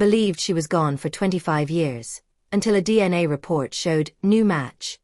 Believed she was gone for 25 years, until a DNA report showed new match.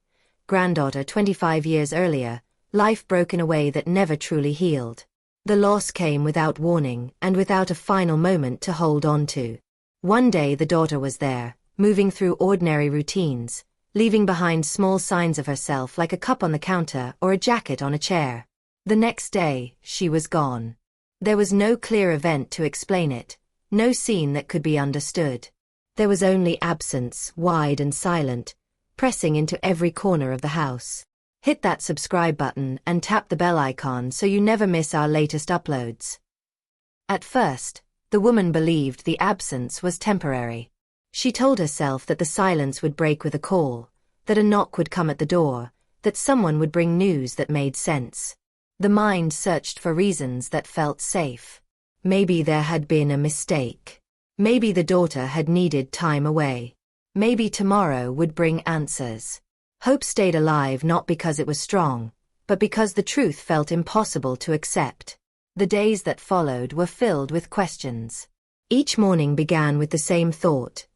Granddaughter 25 years earlier, life broke in a way that never truly healed. The loss came without warning and without a final moment to hold on to. One day the daughter was there, moving through ordinary routines, leaving behind small signs of herself like a cup on the counter or a jacket on a chair. The next day, she was gone. There was no clear event to explain it, no scene that could be understood. There was only absence, wide and silent, pressing into every corner of the house. Hit that subscribe button and tap the bell icon so you never miss our latest uploads. At first, the woman believed the absence was temporary. She told herself that the silence would break with a call, that a knock would come at the door, that someone would bring news that made sense. The mind searched for reasons that felt safe. Maybe there had been a mistake. Maybe the daughter had needed time away. Maybe tomorrow would bring answers. Hope stayed alive not because it was strong, but because the truth felt impossible to accept. The days that followed were filled with questions. Each morning began with the same thought.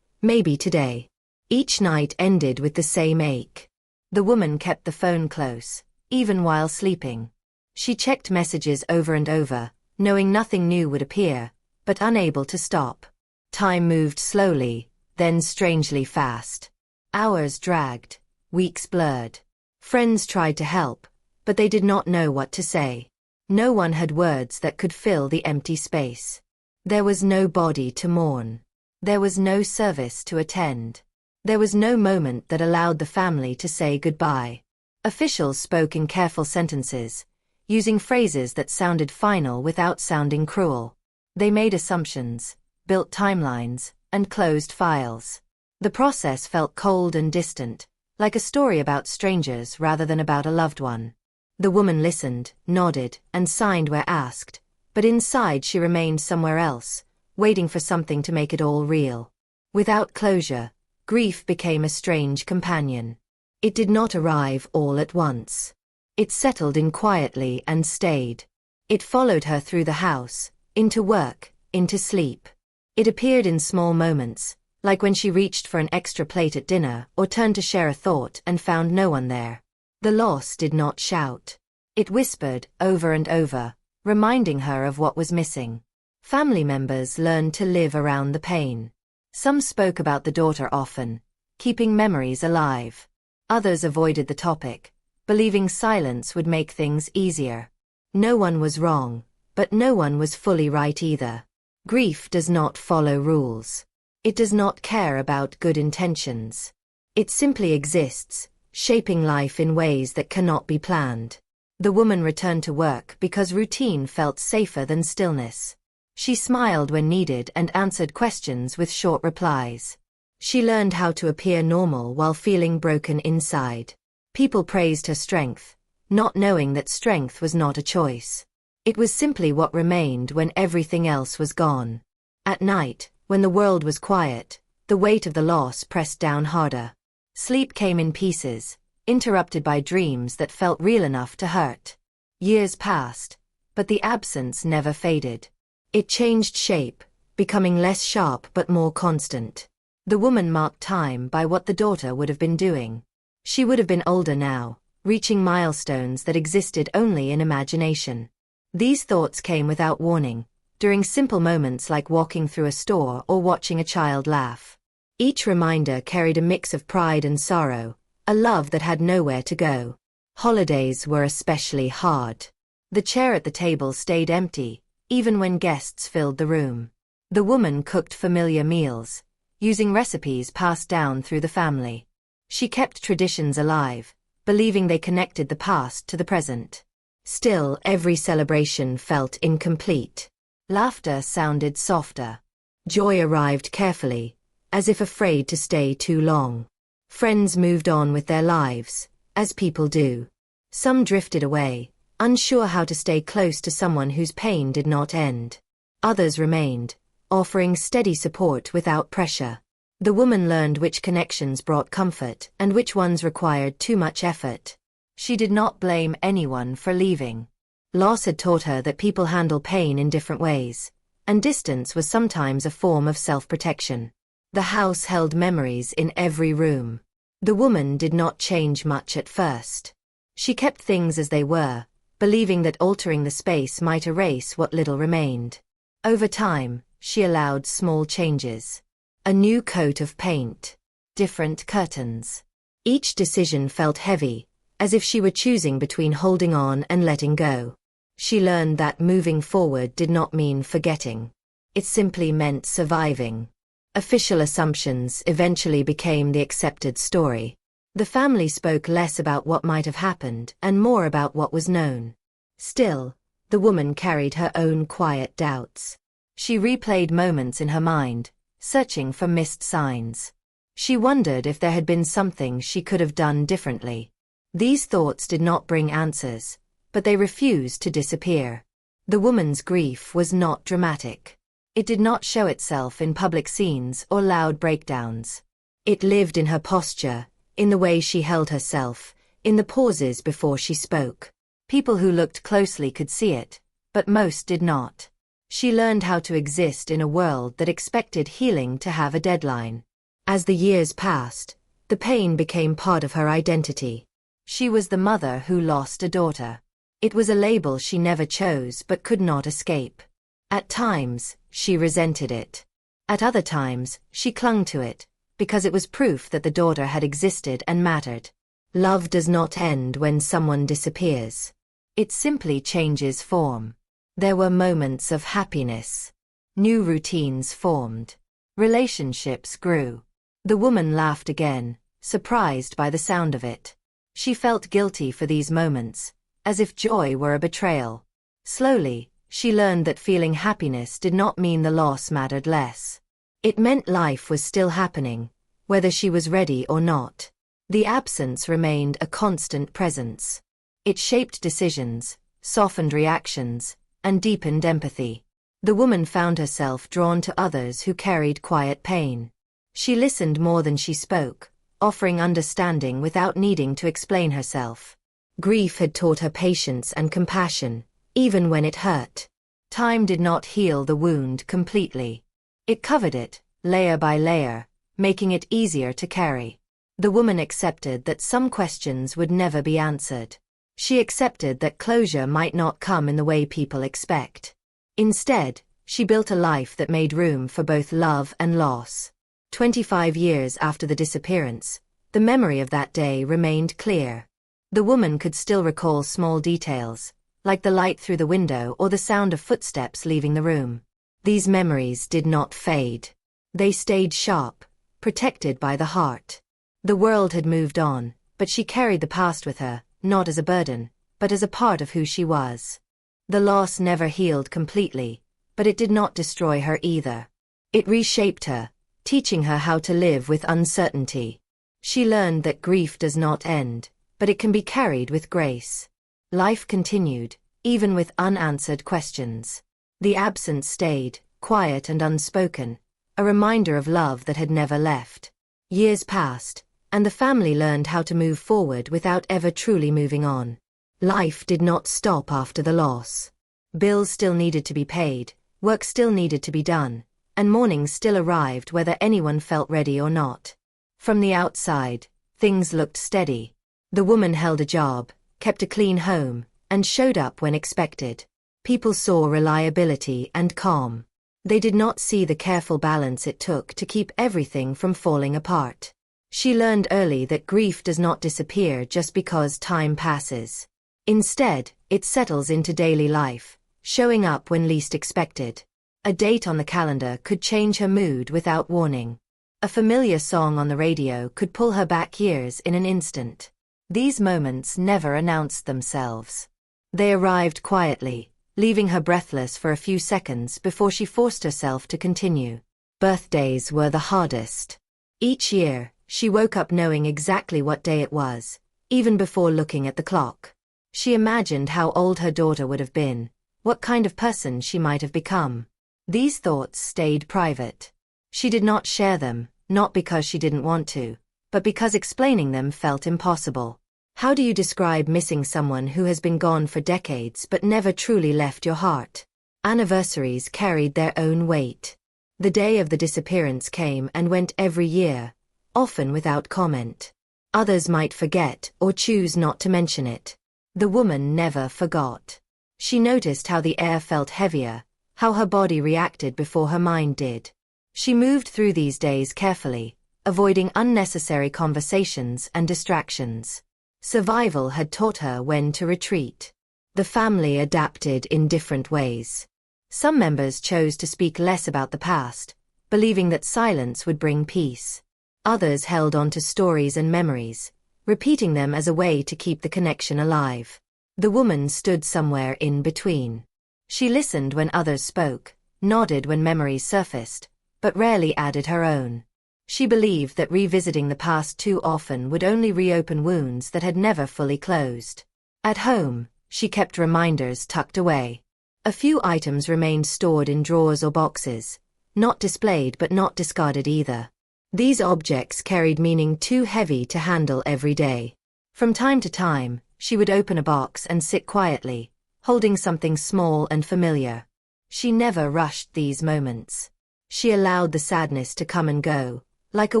Maybe today. Each night ended with the same ache. The woman kept the phone close, even while sleeping. She checked messages over and over, knowing nothing new would appear, but unable to stop. Time moved slowly, then strangely fast. Hours dragged, weeks blurred. Friends tried to help, but they did not know what to say. No one had words that could fill the empty space. There was no body to mourn. There was no service to attend. There was no moment that allowed the family to say goodbye. Officials spoke in careful sentences, using phrases that sounded final without sounding cruel. They made assumptions, built timelines, and closed files. The process felt cold and distant, like a story about strangers rather than about a loved one. The woman listened, nodded, and signed where asked, but inside she remained somewhere else, waiting for something to make it all real. Without closure, grief became a strange companion. It did not arrive all at once. It settled in quietly and stayed. It followed her through the house, into work, into sleep. It appeared in small moments, like when she reached for an extra plate at dinner or turned to share a thought and found no one there. The loss did not shout. It whispered over and over, reminding her of what was missing. Family members learned to live around the pain. Some spoke about the daughter often, keeping memories alive. Others avoided the topic, believing silence would make things easier. No one was wrong, but no one was fully right either. Grief does not follow rules. It does not care about good intentions. It simply exists, shaping life in ways that cannot be planned. The woman returned to work because routine felt safer than stillness. She smiled when needed and answered questions with short replies. She learned how to appear normal while feeling broken inside. People praised her strength, not knowing that strength was not a choice. It was simply what remained when everything else was gone. At night, when the world was quiet, the weight of the loss pressed down harder. Sleep came in pieces, interrupted by dreams that felt real enough to hurt. Years passed, but the absence never faded. It changed shape, becoming less sharp but more constant. The woman marked time by what the daughter would have been doing. She would have been older now, reaching milestones that existed only in imagination. These thoughts came without warning, during simple moments like walking through a store or watching a child laugh. Each reminder carried a mix of pride and sorrow, a love that had nowhere to go. Holidays were especially hard. The chair at the table stayed empty, even when guests filled the room. The woman cooked familiar meals, using recipes passed down through the family. She kept traditions alive, believing they connected the past to the present. Still, every celebration felt incomplete. Laughter sounded softer. Joy arrived carefully, as if afraid to stay too long. Friends moved on with their lives, as people do. Some drifted away, unsure how to stay close to someone whose pain did not end. Others remained, offering steady support without pressure. The woman learned which connections brought comfort and which ones required too much effort. She did not blame anyone for leaving. Loss had taught her that people handle pain in different ways, and distance was sometimes a form of self-protection. The house held memories in every room. The woman did not change much at first. She kept things as they were, believing that altering the space might erase what little remained. Over time, she allowed small changes. A new coat of paint. Different curtains. Each decision felt heavy, as if she were choosing between holding on and letting go. She learned that moving forward did not mean forgetting. It simply meant surviving. Official assumptions eventually became the accepted story. The family spoke less about what might have happened and more about what was known. Still, the woman carried her own quiet doubts. She replayed moments in her mind, searching for missed signs. She wondered if there had been something she could have done differently. These thoughts did not bring answers, but they refused to disappear. The woman's grief was not dramatic. It did not show itself in public scenes or loud breakdowns. It lived in her posture, in the way she held herself, in the pauses before she spoke. People who looked closely could see it, but most did not. She learned how to exist in a world that expected healing to have a deadline. As the years passed, the pain became part of her identity. She was the mother who lost a daughter. It was a label she never chose but could not escape. At times, she resented it. At other times, she clung to it, because it was proof that the daughter had existed and mattered. Love does not end when someone disappears. It simply changes form. There were moments of happiness. New routines formed. Relationships grew. The woman laughed again, surprised by the sound of it. She felt guilty for these moments, as if joy were a betrayal. Slowly, she learned that feeling happiness did not mean the loss mattered less. It meant life was still happening, whether she was ready or not. The absence remained a constant presence. It shaped decisions, softened reactions, and deepened empathy. The woman found herself drawn to others who carried quiet pain. She listened more than she spoke, offering understanding without needing to explain herself. Grief had taught her patience and compassion, even when it hurt. Time did not heal the wound completely. It covered it, layer by layer, making it easier to carry. The woman accepted that some questions would never be answered. She accepted that closure might not come in the way people expect. Instead, she built a life that made room for both love and loss. 25 years after the disappearance, the memory of that day remained clear. The woman could still recall small details, like the light through the window or the sound of footsteps leaving the room. These memories did not fade. They stayed sharp, protected by the heart. The world had moved on, but she carried the past with her, not as a burden, but as a part of who she was. The loss never healed completely, but it did not destroy her either. It reshaped her, teaching her how to live with uncertainty. She learned that grief does not end, but it can be carried with grace. Life continued, even with unanswered questions. The absence stayed, quiet and unspoken, a reminder of love that had never left. Years passed, and the family learned how to move forward without ever truly moving on. Life did not stop after the loss. Bills still needed to be paid, work still needed to be done, and mourning still arrived whether anyone felt ready or not. From the outside, things looked steady. The woman held a job, kept a clean home, and showed up when expected. People saw reliability and calm. They did not see the careful balance it took to keep everything from falling apart. She learned early that grief does not disappear just because time passes. Instead, it settles into daily life, showing up when least expected. A date on the calendar could change her mood without warning. A familiar song on the radio could pull her back years in an instant. These moments never announced themselves. They arrived quietly, leaving her breathless for a few seconds before she forced herself to continue. Birthdays were the hardest. Each year, she woke up knowing exactly what day it was, even before looking at the clock. She imagined how old her daughter would have been, what kind of person she might have become. These thoughts stayed private. She did not share them, not because she didn't want to, but because explaining them felt impossible. How do you describe missing someone who has been gone for decades but never truly left your heart? Anniversaries carried their own weight. The day of the disappearance came and went every year, often without comment. Others might forget or choose not to mention it. The woman never forgot. She noticed how the air felt heavier, how her body reacted before her mind did. She moved through these days carefully, avoiding unnecessary conversations and distractions. Survival had taught her when to retreat. The family adapted in different ways. Some members chose to speak less about the past, believing that silence would bring peace. Others held on to stories and memories, repeating them as a way to keep the connection alive. The woman stood somewhere in between. She listened when others spoke, nodded when memories surfaced, but rarely added her own. She believed that revisiting the past too often would only reopen wounds that had never fully closed. At home, she kept reminders tucked away. A few items remained stored in drawers or boxes, not displayed but not discarded either. These objects carried meaning too heavy to handle every day. From time to time, she would open a box and sit quietly, holding something small and familiar. She never rushed these moments. She allowed the sadness to come and go, like a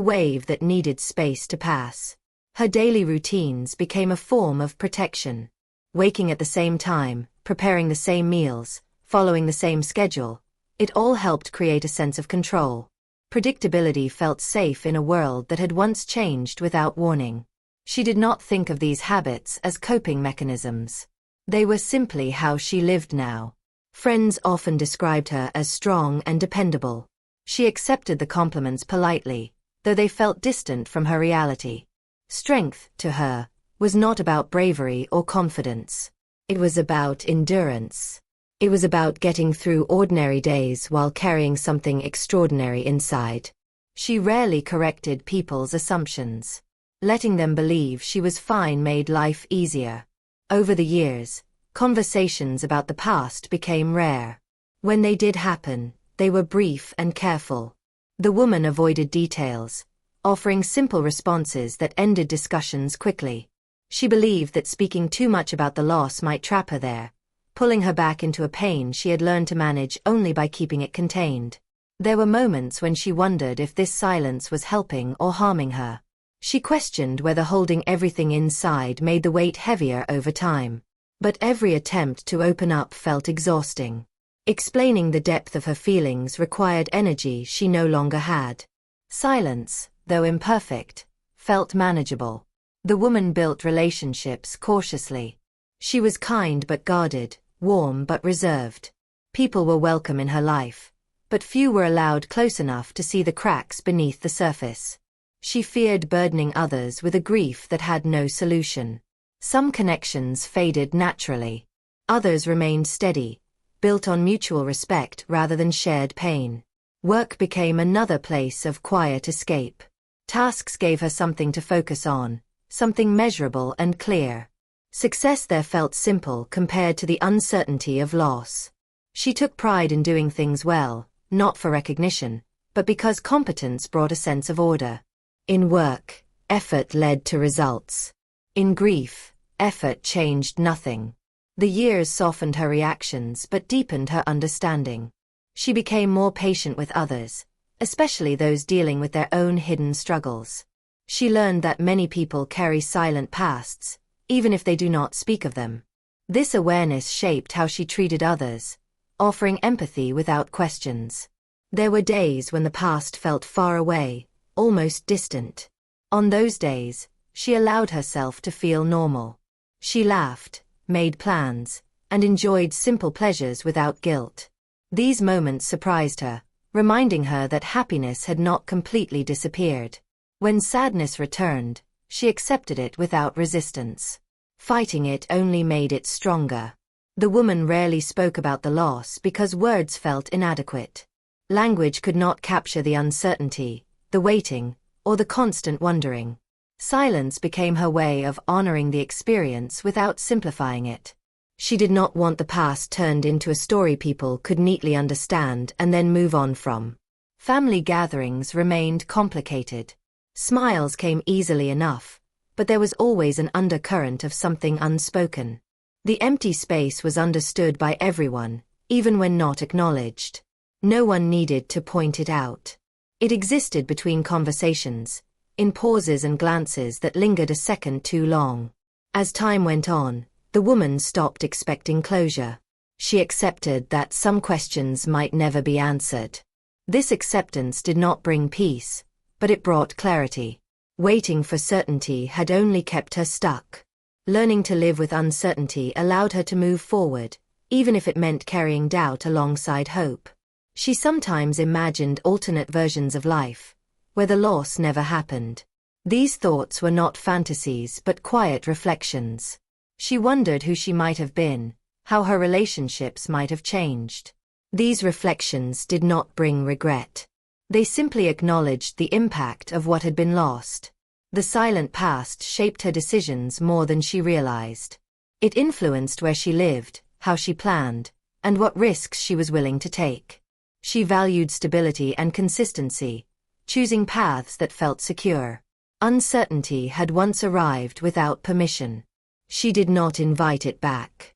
wave that needed space to pass. Her daily routines became a form of protection. Waking at the same time, preparing the same meals, following the same schedule, it all helped create a sense of control. Predictability felt safe in a world that had once changed without warning. She did not think of these habits as coping mechanisms. They were simply how she lived now. Friends often described her as strong and dependable. She accepted the compliments politely, though they felt distant from her reality. Strength, to her, was not about bravery or confidence. It was about endurance. It was about getting through ordinary days while carrying something extraordinary inside. She rarely corrected people's assumptions. Letting them believe she was fine made life easier. Over the years, conversations about the past became rare. When they did happen, they were brief and careful. The woman avoided details, offering simple responses that ended discussions quickly. She believed that speaking too much about the loss might trap her there, pulling her back into a pain she had learned to manage only by keeping it contained. There were moments when she wondered if this silence was helping or harming her. She questioned whether holding everything inside made the weight heavier over time. But every attempt to open up felt exhausting. Explaining the depth of her feelings required energy she no longer had. Silence, though imperfect, felt manageable. The woman built relationships cautiously. She was kind but guarded, warm but reserved. People were welcome in her life, but few were allowed close enough to see the cracks beneath the surface. She feared burdening others with a grief that had no solution. Some connections faded naturally. Others remained steady, built on mutual respect rather than shared pain. Work became another place of quiet escape. Tasks gave her something to focus on, something measurable and clear. Success there felt simple compared to the uncertainty of loss. She took pride in doing things well, not for recognition, but because competence brought a sense of order. In work, effort led to results. In grief, effort changed nothing. The years softened her reactions but deepened her understanding. She became more patient with others, especially those dealing with their own hidden struggles. She learned that many people carry silent pasts, even if they do not speak of them. This awareness shaped how she treated others, offering empathy without questions. There were days when the past felt far away, almost distant. On those days, she allowed herself to feel normal. She laughed, made plans, and enjoyed simple pleasures without guilt. These moments surprised her, reminding her that happiness had not completely disappeared. When sadness returned, she accepted it without resistance. Fighting it only made it stronger. The woman rarely spoke about the loss because words felt inadequate. Language could not capture the uncertainty, the waiting, or the constant wondering. Silence became her way of honoring the experience without simplifying it. She did not want the past turned into a story people could neatly understand and then move on from. Family gatherings remained complicated. Smiles came easily enough, but there was always an undercurrent of something unspoken. The empty space was understood by everyone, even when not acknowledged. No one needed to point it out. It existed between conversations, in pauses and glances that lingered a second too long. As time went on, the woman stopped expecting closure. She accepted that some questions might never be answered. This acceptance did not bring peace, but it brought clarity. Waiting for certainty had only kept her stuck. Learning to live with uncertainty allowed her to move forward, even if it meant carrying doubt alongside hope. She sometimes imagined alternate versions of life, where the loss never happened. These thoughts were not fantasies but quiet reflections. She wondered who she might have been, how her relationships might have changed. These reflections did not bring regret. They simply acknowledged the impact of what had been lost. The silent past shaped her decisions more than she realized. It influenced where she lived, how she planned, and what risks she was willing to take. She valued stability and consistency, choosing paths that felt secure. Uncertainty had once arrived without permission. She did not invite it back.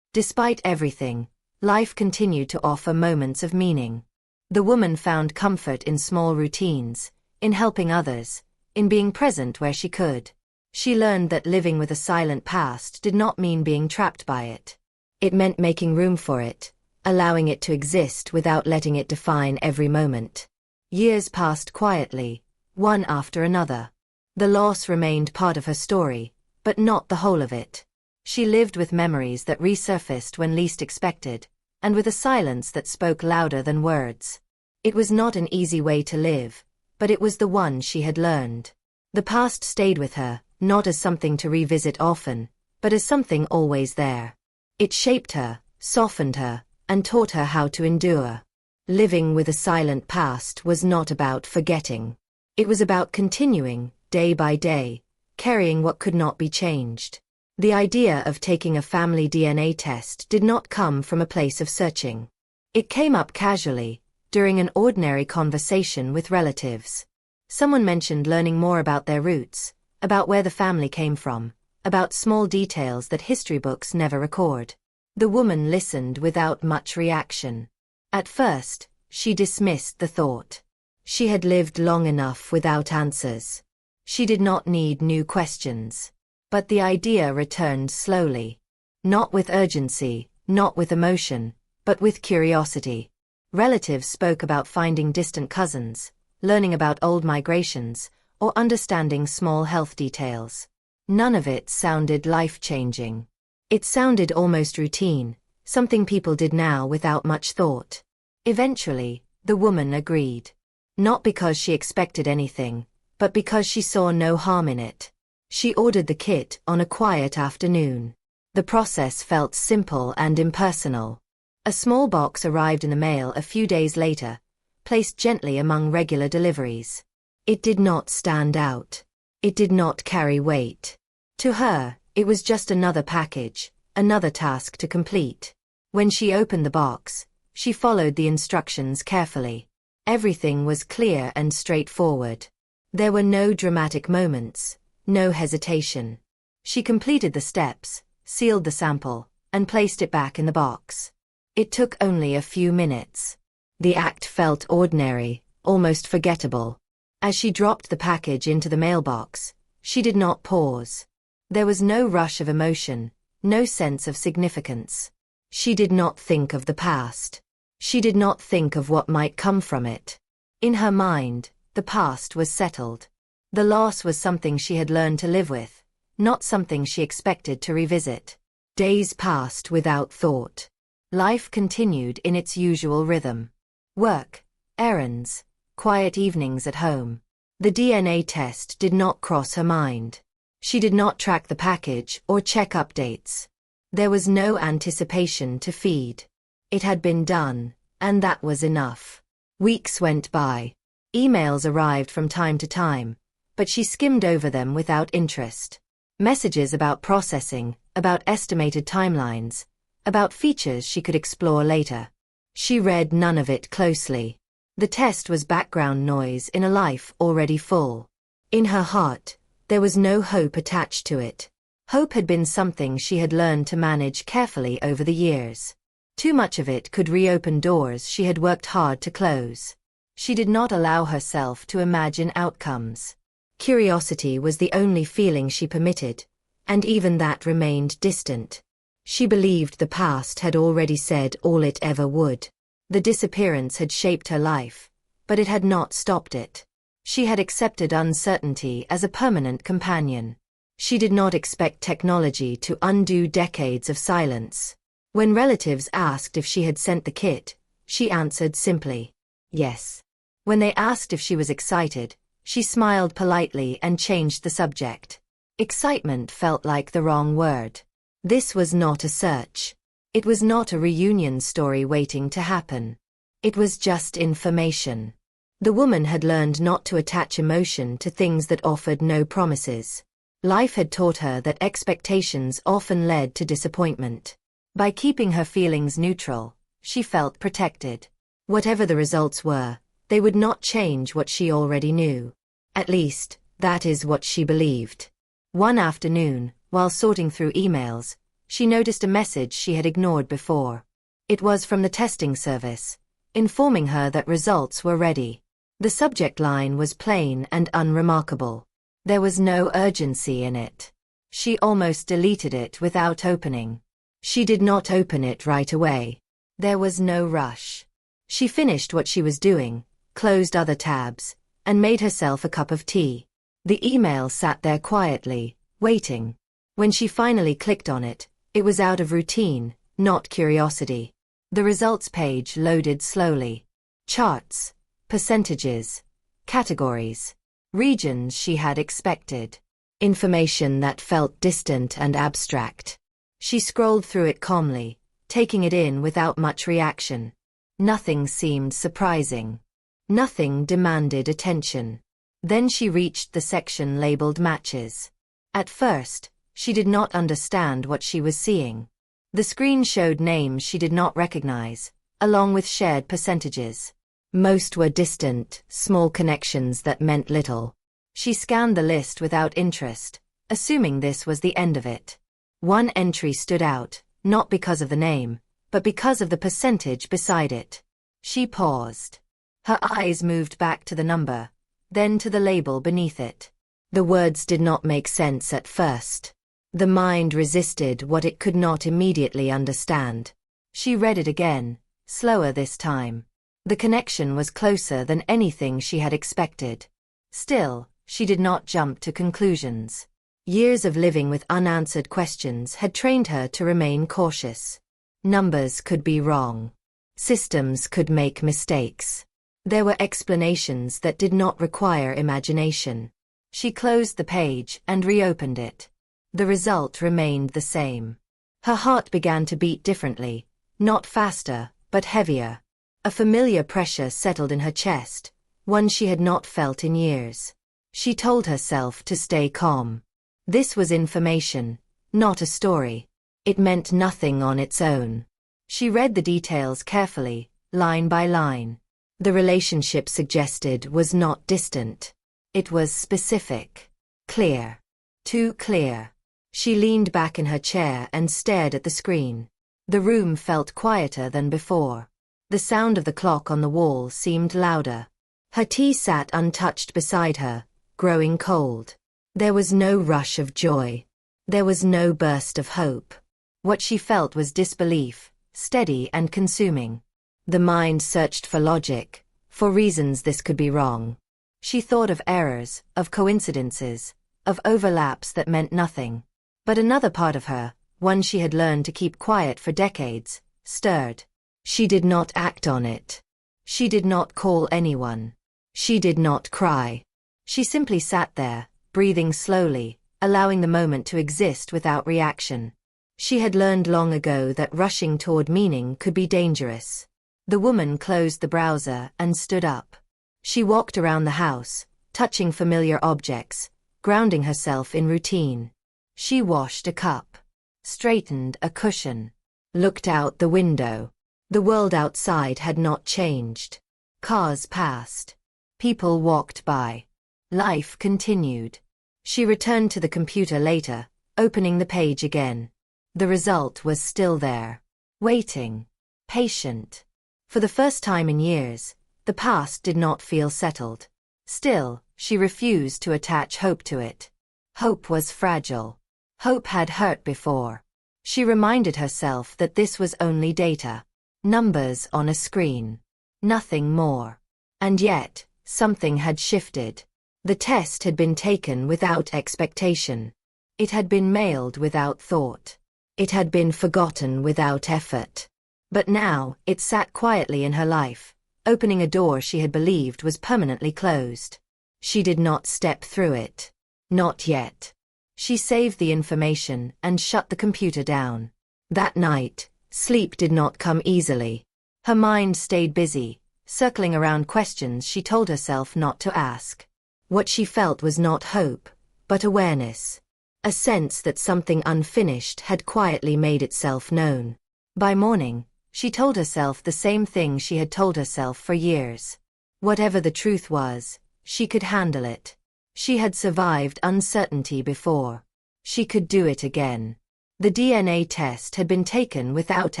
Despite everything, life continued to offer moments of meaning. The woman found comfort in small routines, in helping others, in being present where she could. She learned that living with a silent past did not mean being trapped by it. It meant making room for it, allowing it to exist without letting it define every moment. Years passed quietly, one after another. The loss remained part of her story, but not the whole of it. She lived with memories that resurfaced when least expected, and with a silence that spoke louder than words. It was not an easy way to live, but it was the one she had learned. The past stayed with her, not as something to revisit often, but as something always there. It shaped her, softened her, and taught her how to endure. Living with a silent past was not about forgetting. It was about continuing, day by day, carrying what could not be changed. The idea of taking a family DNA test did not come from a place of searching. It came up casually, during an ordinary conversation with relatives. Someone mentioned learning more about their roots, about where the family came from, about small details that history books never record. The woman listened without much reaction. At first, she dismissed the thought. She had lived long enough without answers. She did not need new questions. But the idea returned slowly. Not with urgency, not with emotion, but with curiosity. Relatives spoke about finding distant cousins, learning about old migrations, or understanding small health details. None of it sounded life-changing. It sounded almost routine, something people did now without much thought. Eventually, the woman agreed. Not because she expected anything, but because she saw no harm in it. She ordered the kit on a quiet afternoon. The process felt simple and impersonal. A small box arrived in the mail a few days later, placed gently among regular deliveries. It did not stand out. It did not carry weight. To her, it was just another package, another task to complete. When she opened the box, she followed the instructions carefully. Everything was clear and straightforward. There were no dramatic moments. No hesitation. She completed the steps, sealed the sample, and placed it back in the box. It took only a few minutes. The act felt ordinary, almost forgettable. As she dropped the package into the mailbox, she did not pause. There was no rush of emotion, no sense of significance. She did not think of the past. She did not think of what might come from it. In her mind, the past was settled. The loss was something she had learned to live with, not something she expected to revisit. Days passed without thought. Life continued in its usual rhythm. Work, errands, quiet evenings at home. The DNA test did not cross her mind. She did not track the package or check updates. There was no anticipation to feed. It had been done, and that was enough. Weeks went by. Emails arrived from time to time, but she skimmed over them without interest. Messages about processing, about estimated timelines, about features she could explore later. She read none of it closely. The test was background noise in a life already full. In her heart, there was no hope attached to it. Hope had been something she had learned to manage carefully over the years. Too much of it could reopen doors she had worked hard to close. She did not allow herself to imagine outcomes. Curiosity was the only feeling she permitted, and even that remained distant. She believed the past had already said all it ever would. The disappearance had shaped her life, but it had not stopped it. She had accepted uncertainty as a permanent companion. She did not expect technology to undo decades of silence. When relatives asked if she had sent the kit, she answered simply, yes. When they asked if she was excited, she smiled politely and changed the subject. Excitement felt like the wrong word. This was not a search. It was not a reunion story waiting to happen. It was just information. The woman had learned not to attach emotion to things that offered no promises. Life had taught her that expectations often led to disappointment. By keeping her feelings neutral, she felt protected. Whatever the results were, they would not change what she already knew. At least, that is what she believed. One afternoon, while sorting through emails, she noticed a message she had ignored before. It was from the testing service, informing her that results were ready. The subject line was plain and unremarkable. There was no urgency in it. She almost deleted it without opening. She did not open it right away. There was no rush. She finished what she was doing, closed other tabs, and made herself a cup of tea. The email sat there quietly, waiting. When she finally clicked on it, it was out of routine, not curiosity. The results page loaded slowly. Charts, percentages, categories, regions she had expected. Information that felt distant and abstract. She scrolled through it calmly, taking it in without much reaction. Nothing seemed surprising. Nothing demanded attention. Then she reached the section labeled matches. At first, she did not understand what she was seeing. The screen showed names she did not recognize, along with shared percentages. Most were distant, small connections that meant little. She scanned the list without interest, assuming this was the end of it. One entry stood out, not because of the name, but because of the percentage beside it. She paused. Her eyes moved back to the number, then to the label beneath it. The words did not make sense at first. The mind resisted what it could not immediately understand. She read it again, slower this time. The connection was closer than anything she had expected. Still, she did not jump to conclusions. Years of living with unanswered questions had trained her to remain cautious. Numbers could be wrong. Systems could make mistakes. There were explanations that did not require imagination. She closed the page and reopened it. The result remained the same. Her heart began to beat differently, not faster, but heavier. A familiar pressure settled in her chest, one she had not felt in years. She told herself to stay calm. This was information, not a story. It meant nothing on its own. She read the details carefully, line by line. The relationship suggested was not distant. It was specific. Clear. Too clear. She leaned back in her chair and stared at the screen. The room felt quieter than before. The sound of the clock on the wall seemed louder. Her tea sat untouched beside her, growing cold. There was no rush of joy. There was no burst of hope. What she felt was disbelief, steady and consuming. The mind searched for logic, for reasons this could be wrong. She thought of errors, of coincidences, of overlaps that meant nothing. But another part of her, one she had learned to keep quiet for decades, stirred. She did not act on it. She did not call anyone. She did not cry. She simply sat there, breathing slowly, allowing the moment to exist without reaction. She had learned long ago that rushing toward meaning could be dangerous. The woman closed the browser and stood up. She walked around the house, touching familiar objects, grounding herself in routine. She washed a cup, straightened a cushion, looked out the window. The world outside had not changed. Cars passed. People walked by. Life continued. She returned to the computer later, opening the page again. The result was still there. Waiting. Patient. For the first time in years, the past did not feel settled. Still, she refused to attach hope to it. Hope was fragile. Hope had hurt before. She reminded herself that this was only data. Numbers on a screen. Nothing more. And yet, something had shifted. The test had been taken without expectation. It had been mailed without thought. It had been forgotten without effort. But now, it sat quietly in her life, opening a door she had believed was permanently closed. She did not step through it. Not yet. She saved the information and shut the computer down. That night, sleep did not come easily. Her mind stayed busy, circling around questions she told herself not to ask. What she felt was not hope, but awareness. A sense that something unfinished had quietly made itself known. By morning, she told herself the same thing she had told herself for years. Whatever the truth was, she could handle it. She had survived uncertainty before. She could do it again. The DNA test had been taken without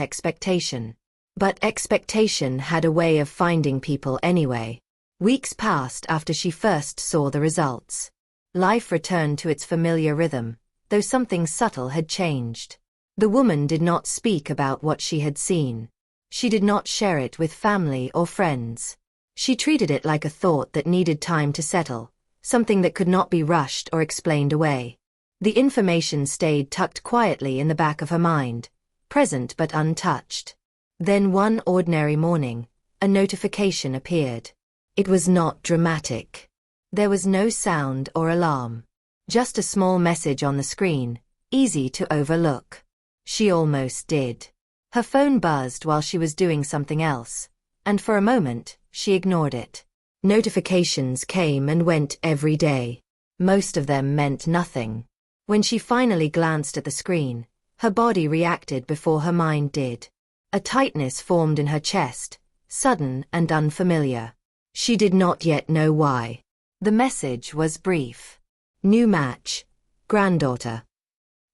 expectation. But expectation had a way of finding people anyway. Weeks passed after she first saw the results. Life returned to its familiar rhythm, though something subtle had changed. The woman did not speak about what she had seen. She did not share it with family or friends. She treated it like a thought that needed time to settle, something that could not be rushed or explained away. The information stayed tucked quietly in the back of her mind, present but untouched. Then one ordinary morning, a notification appeared. It was not dramatic. There was no sound or alarm. Just a small message on the screen, easy to overlook. She almost did. Her phone buzzed while she was doing something else, and for a moment, she ignored it. Notifications came and went every day. Most of them meant nothing. When she finally glanced at the screen, her body reacted before her mind did. A tightness formed in her chest, sudden and unfamiliar. She did not yet know why. The message was brief. New match. Granddaughter.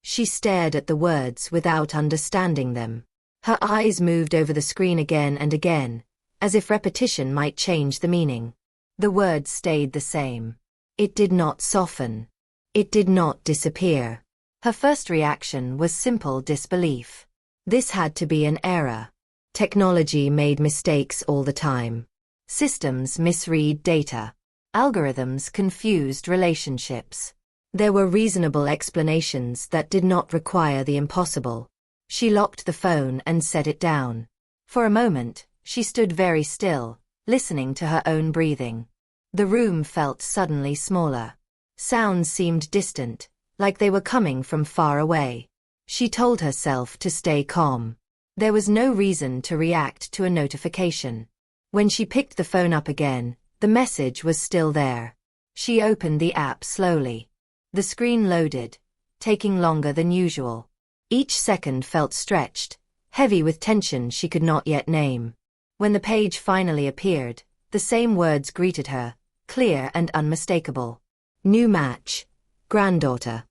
She stared at the words without understanding them. Her eyes moved over the screen again and again, as if repetition might change the meaning. The words stayed the same. It did not soften. It did not disappear. Her first reaction was simple disbelief. This had to be an error. Technology made mistakes all the time. Systems misread data. Algorithms confused relationships. There were reasonable explanations that did not require the impossible. She locked the phone and set it down. For a moment, she stood very still, listening to her own breathing. The room felt suddenly smaller. Sounds seemed distant, like they were coming from far away. She told herself to stay calm. There was no reason to react to a notification. When she picked the phone up again, the message was still there. She opened the app slowly. The screen loaded, taking longer than usual. Each second felt stretched, heavy with tension she could not yet name. When the page finally appeared, the same words greeted her, clear and unmistakable. New match. Granddaughter.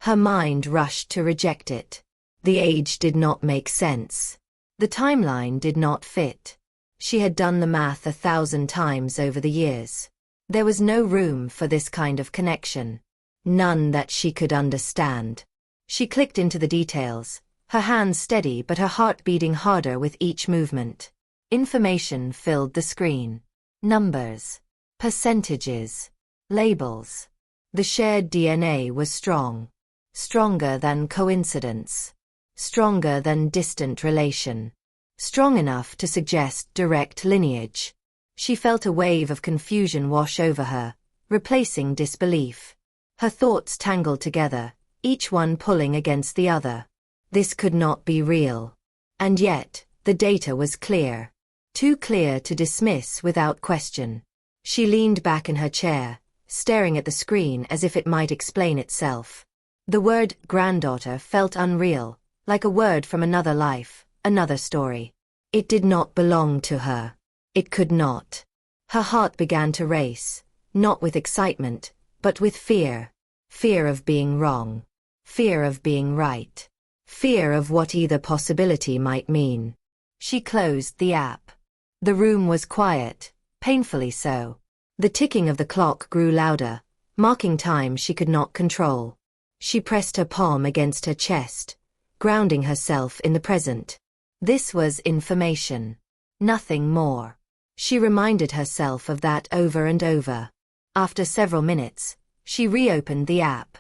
Her mind rushed to reject it. The age did not make sense. The timeline did not fit. She had done the math 1,000 times over the years. There was no room for this kind of connection. None that she could understand. She clicked into the details, her hands steady but her heart beating harder with each movement. Information filled the screen. Numbers. Percentages. Labels. The shared DNA was strong. Stronger than coincidence. Stronger than distant relation. Strong enough to suggest direct lineage. She felt a wave of confusion wash over her, replacing disbelief. Her thoughts tangled together, each one pulling against the other. This could not be real. And yet, the data was clear. Too clear to dismiss without question. She leaned back in her chair, staring at the screen as if it might explain itself. The word granddaughter felt unreal, like a word from another life, another story. It did not belong to her. It could not. Her heart began to race, not with excitement, but with fear. Fear of being wrong. Fear of being right. Fear of what either possibility might mean. She closed the app. The room was quiet, painfully so. The ticking of the clock grew louder, marking time she could not control. She pressed her palm against her chest, grounding herself in the present. This was information. Nothing more. She reminded herself of that over and over. After several minutes, she reopened the app.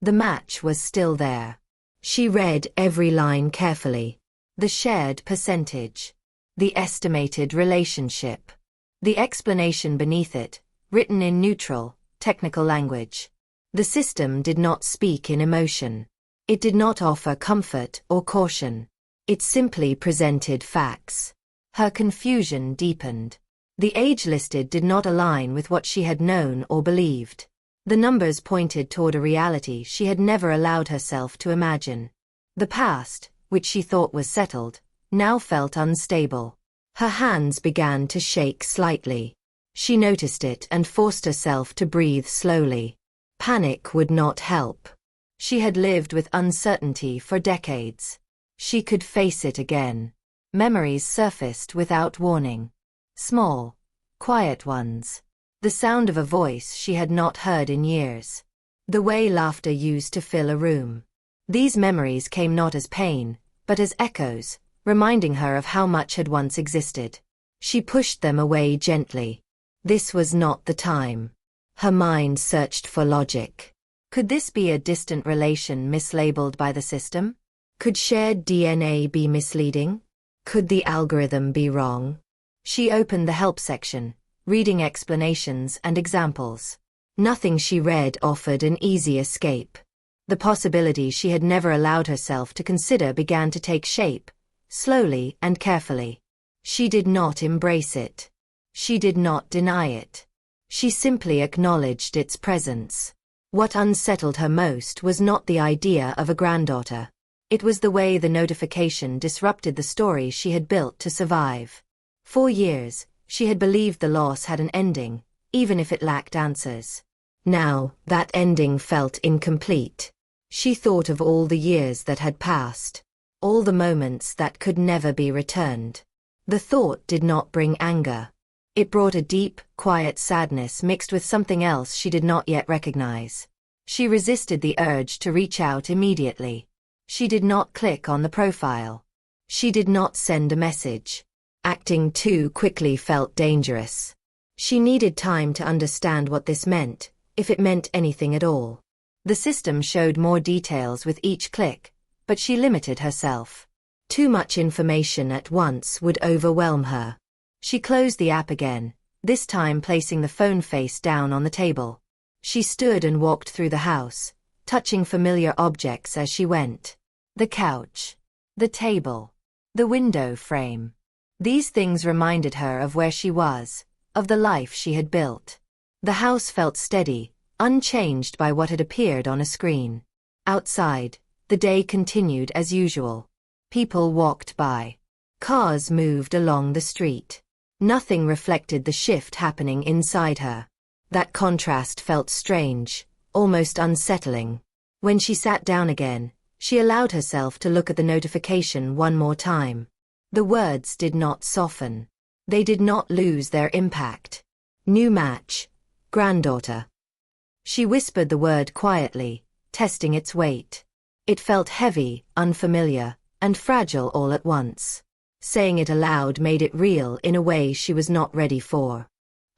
The match was still there. She read every line carefully. The shared percentage. The estimated relationship. The explanation beneath it, written in neutral, technical language. The system did not speak in emotion. It did not offer comfort or caution. It simply presented facts. Her confusion deepened. The age listed did not align with what she had known or believed. The numbers pointed toward a reality she had never allowed herself to imagine. The past, which she thought was settled, now felt unstable. Her hands began to shake slightly. She noticed it and forced herself to breathe slowly. Panic would not help. She had lived with uncertainty for decades. She could face it again. Memories surfaced without warning. Small, quiet ones. The sound of a voice she had not heard in years. The way laughter used to fill a room. These memories came not as pain, but as echoes, reminding her of how much had once existed. She pushed them away gently. This was not the time. Her mind searched for logic. Could this be a distant relation mislabeled by the system? Could shared DNA be misleading? Could the algorithm be wrong? She opened the help section, reading explanations and examples. Nothing she read offered an easy escape. The possibility she had never allowed herself to consider began to take shape, slowly and carefully. She did not embrace it. She did not deny it. She simply acknowledged its presence. What unsettled her most was not the idea of a granddaughter. It was the way the notification disrupted the story she had built to survive. For years, she had believed the loss had an ending, even if it lacked answers. Now, that ending felt incomplete. She thought of all the years that had passed. All the moments that could never be returned. The thought did not bring anger. It brought a deep, quiet sadness mixed with something else she did not yet recognize. She resisted the urge to reach out immediately. She did not click on the profile. She did not send a message. Acting too quickly felt dangerous. She needed time to understand what this meant, if it meant anything at all. The system showed more details with each click, but she limited herself. Too much information at once would overwhelm her. She closed the app again, this time placing the phone face down on the table. She stood and walked through the house, touching familiar objects as she went. The couch, the table, the window frame. These things reminded her of where she was, of the life she had built. The house felt steady, unchanged by what had appeared on a screen. Outside, the day continued as usual. People walked by. Cars moved along the street. Nothing reflected the shift happening inside her. That contrast felt strange, almost unsettling. When she sat down again, she allowed herself to look at the notification one more time. The words did not soften. They did not lose their impact. New match. Granddaughter. She whispered the word quietly, testing its weight. It felt heavy, unfamiliar, and fragile all at once. Saying it aloud made it real in a way she was not ready for.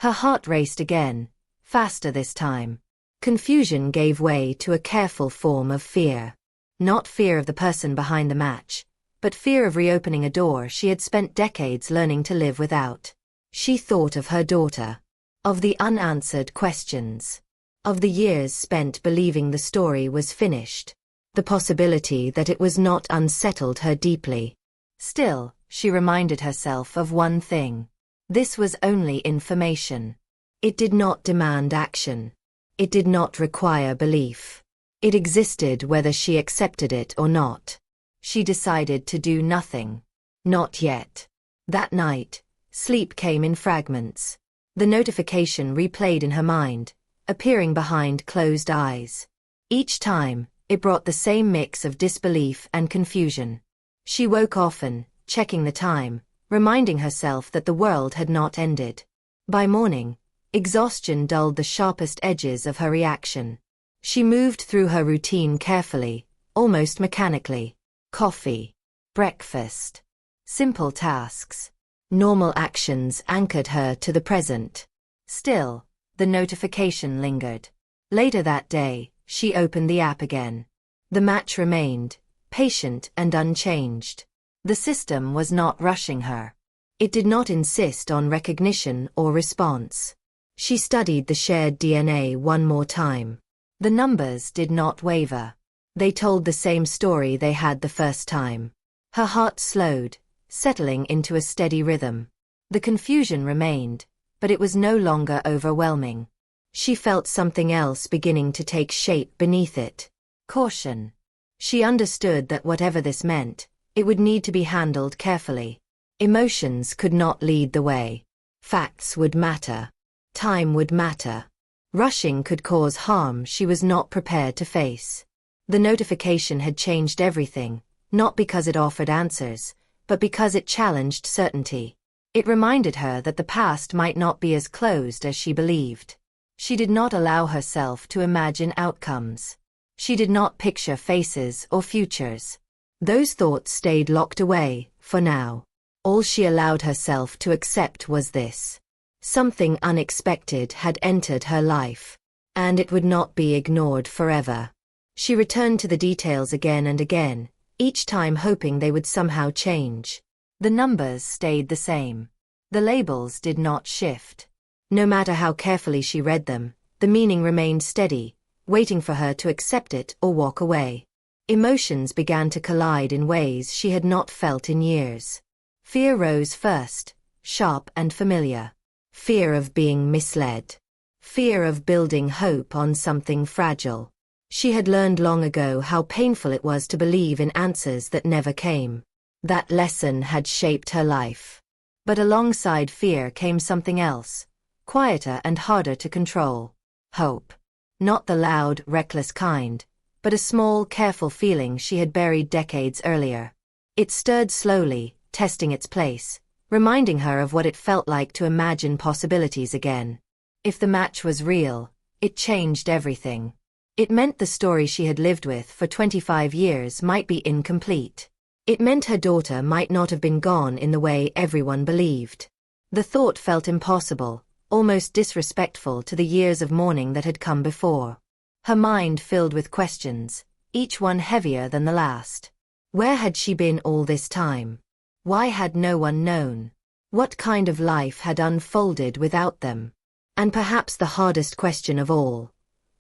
Her heart raced again, faster this time. Confusion gave way to a careful form of fear. Not fear of the person behind the match, but fear of reopening a door she had spent decades learning to live without. She thought of her daughter. Of the unanswered questions. Of the years spent believing the story was finished. The possibility that it was not unsettled her deeply. Still, she reminded herself of one thing. This was only information. It did not demand action. It did not require belief. It existed whether she accepted it or not. She decided to do nothing. Not yet. That night, sleep came in fragments. The notification replayed in her mind, appearing behind closed eyes. Each time, It brought the same mix of disbelief and confusion. She woke often, checking the time, reminding herself that the world had not ended. By morning, exhaustion dulled the sharpest edges of her reaction. She moved through her routine carefully, almost mechanically. Coffee, breakfast, simple tasks, normal actions anchored her to the present. Still, the notification lingered. Later that day, she opened the app again. The match remained, patient and unchanged. The system was not rushing her. It did not insist on recognition or response. She studied the shared DNA one more time. The numbers did not waver. They told the same story they had the first time. Her heart slowed, settling into a steady rhythm. The confusion remained, but it was no longer overwhelming. She felt something else beginning to take shape beneath it. Caution. She understood that whatever this meant, it would need to be handled carefully. Emotions could not lead the way. Facts would matter. Time would matter. Rushing could cause harm she was not prepared to face. The notification had changed everything, not because it offered answers, but because it challenged certainty. It reminded her that the past might not be as closed as she believed. She did not allow herself to imagine outcomes. She did not picture faces or futures. Those thoughts stayed locked away, for now. All she allowed herself to accept was this. Something unexpected had entered her life, and it would not be ignored forever. She returned to the details again and again, each time hoping they would somehow change. The numbers stayed the same. The labels did not shift. No matter how carefully she read them, the meaning remained steady, waiting for her to accept it or walk away. Emotions began to collide in ways she had not felt in years. Fear rose first, sharp and familiar. Fear of being misled. Fear of building hope on something fragile. She had learned long ago how painful it was to believe in answers that never came. That lesson had shaped her life. But alongside fear came something else, quieter and harder to control. Hope. Not the loud, reckless kind, but a small, careful feeling she had buried decades earlier. It stirred slowly, testing its place, reminding her of what it felt like to imagine possibilities again. If the match was real, it changed everything. It meant the story she had lived with for 25 years might be incomplete. It meant her daughter might not have been gone in the way everyone believed. The thought felt impossible, almost disrespectful to the years of mourning that had come before. Her mind filled with questions, each one heavier than the last. Where had she been all this time? Why had no one known? What kind of life had unfolded without them? And perhaps the hardest question of all,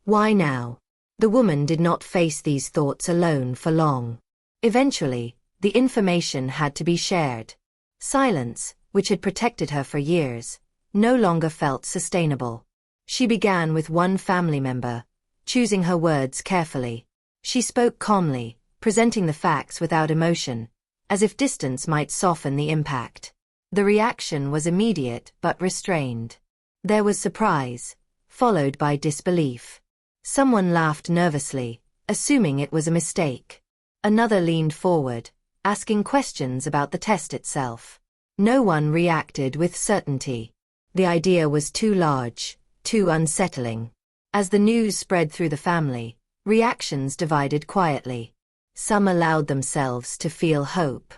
why now? The woman did not face these thoughts alone for long. Eventually, the information had to be shared. Silence, which had protected her for years, no longer felt sustainable. She began with one family member, choosing her words carefully. She spoke calmly, presenting the facts without emotion, as if distance might soften the impact. The reaction was immediate but restrained. There was surprise, followed by disbelief. Someone laughed nervously, assuming it was a mistake. Another leaned forward, asking questions about the test itself. No one reacted with certainty. The idea was too large, too unsettling. As the news spread through the family, reactions divided quietly. Some allowed themselves to feel hope.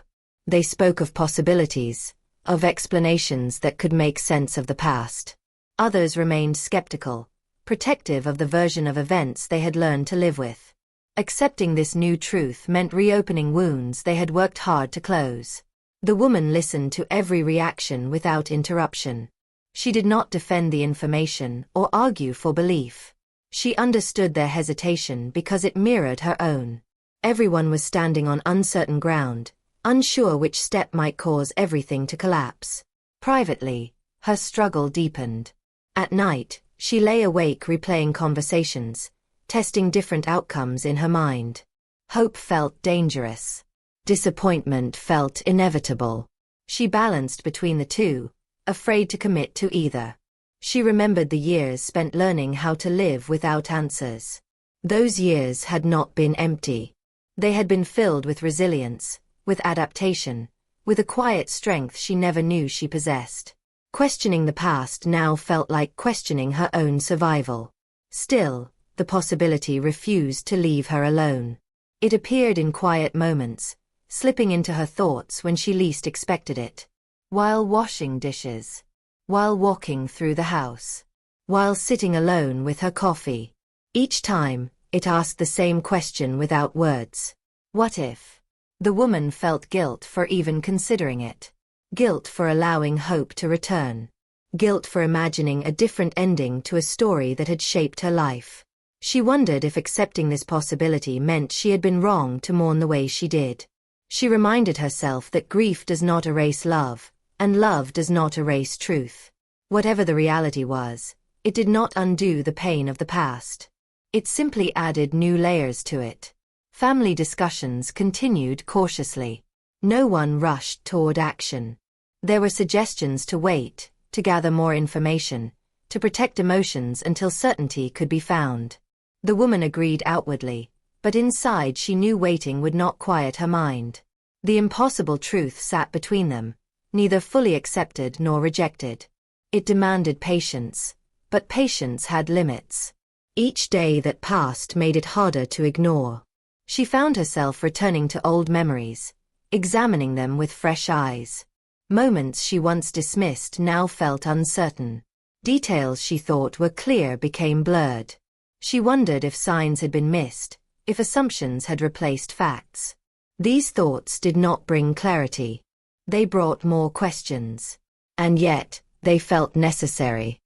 They spoke of possibilities, of explanations that could make sense of the past. Others remained skeptical, protective of the version of events they had learned to live with. Accepting this new truth meant reopening wounds they had worked hard to close. The woman listened to every reaction without interruption. She did not defend the information or argue for belief. She understood their hesitation because it mirrored her own. Everyone was standing on uncertain ground, unsure which step might cause everything to collapse. Privately, her struggle deepened. At night, she lay awake replaying conversations, testing different outcomes in her mind. Hope felt dangerous. Disappointment felt inevitable. She balanced between the two, afraid to commit to either. She remembered the years spent learning how to live without answers. Those years had not been empty. They had been filled with resilience, with adaptation, with a quiet strength she never knew she possessed. Questioning the past now felt like questioning her own survival. Still, the possibility refused to leave her alone. It appeared in quiet moments, slipping into her thoughts when she least expected it. While washing dishes. While walking through the house. While sitting alone with her coffee. Each time, it asked the same question without words. What if? The woman felt guilt for even considering it. Guilt for allowing hope to return. Guilt for imagining a different ending to a story that had shaped her life. She wondered if accepting this possibility meant she had been wrong to mourn the way she did. She reminded herself that grief does not erase love, and love does not erase truth. Whatever the reality was, it did not undo the pain of the past. It simply added new layers to it. Family discussions continued cautiously. No one rushed toward action. There were suggestions to wait, to gather more information, to protect emotions until certainty could be found. The woman agreed outwardly, but inside she knew waiting would not quiet her mind. The impossible truth sat between them, neither fully accepted nor rejected. It demanded patience, but patience had limits. Each day that passed made it harder to ignore. She found herself returning to old memories, examining them with fresh eyes. Moments she once dismissed now felt uncertain. Details she thought were clear became blurred. She wondered if signs had been missed, if assumptions had replaced facts. These thoughts did not bring clarity. They brought more questions. And yet, they felt necessary.